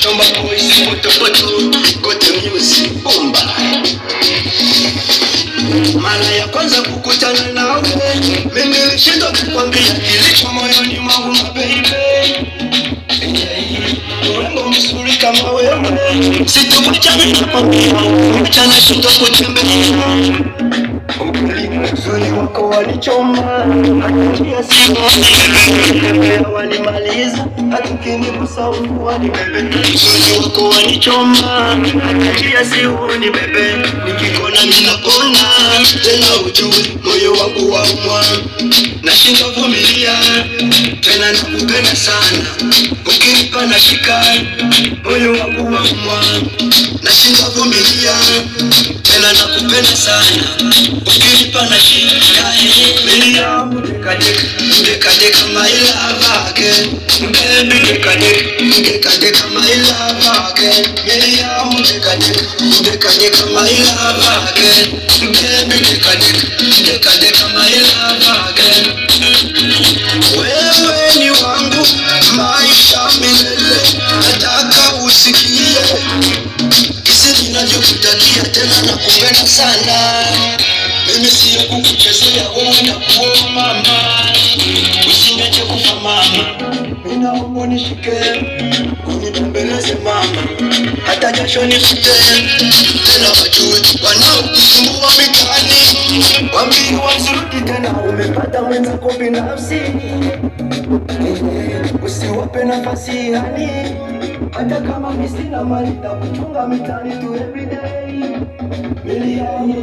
Choma boys, poto, kote music, bomba. Mara ya kwanza kukutana nawe, mimi nilishindwa kukwambia kilicho moyoni mwangu baby. Urembo mzuri kama wewe, sitokuacha nitakwambia, mchana shinda kutembea. Uzuri wako walichoma, akia simu wanimaliza, atukinibusa ufuani bebe. Uzuri wako walichoma, akia simu ni bebe. Nikikona minakona, tena ujue moyo wangu waumwa. Nashinda vumilia, tena nakupenda sana. Ukinipa nashika, moyo wangu waumwa. Nashinda vumilia, tena nakupenda sana. Ukinipa nashika, Miriam, dekadeka my love again. Baby, dekadeka my love again. Miriam, dekadeka my love again. Baby, dekadeka my love again. Wewe ni wangu, maisha milele. Nataka usikie kisi ninavyokutakia, tena nakupenda sana. Mimi siyo kukuchezea, wewe nakuomba mama, usiniache kufa mama. Ninaomba nishike, unitembeleze mama, hata jasho nifute. Tena wajue wanaokusumbua mitaani, waambie wasirudi tena, umepata mwenzako binafsi. Usiwape nafasi hani, hata kama mimi sina mali, nitakuchunga mitaani tu everyday. Miriam,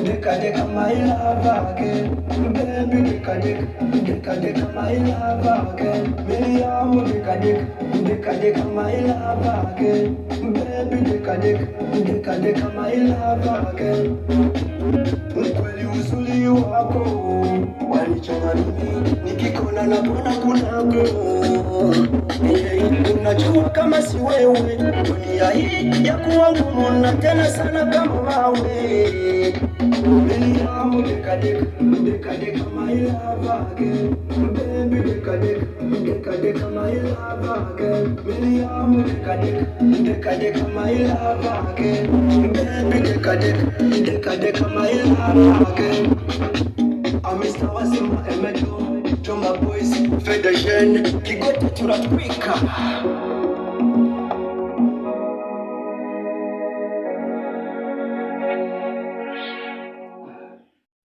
dekadeka my love again. Baby, dekadeka my love again. Miriam, dekadeka my love again. Baby, dekadeka my love again. Ukweli uzuri wako wanichoma mimi, nikikona napona kunako. Unajua kama si wewe, dunia hii ya kuwa ngumu na tena sana kama mawe. Miriam, dekadeka my love again. Baby, dekadeka my love again. Miriam, dekadeka my love again. Baby, dekadeka my love again. Mr. Wasima Emedo, Choma Boys, Federation, Kigote turatwika.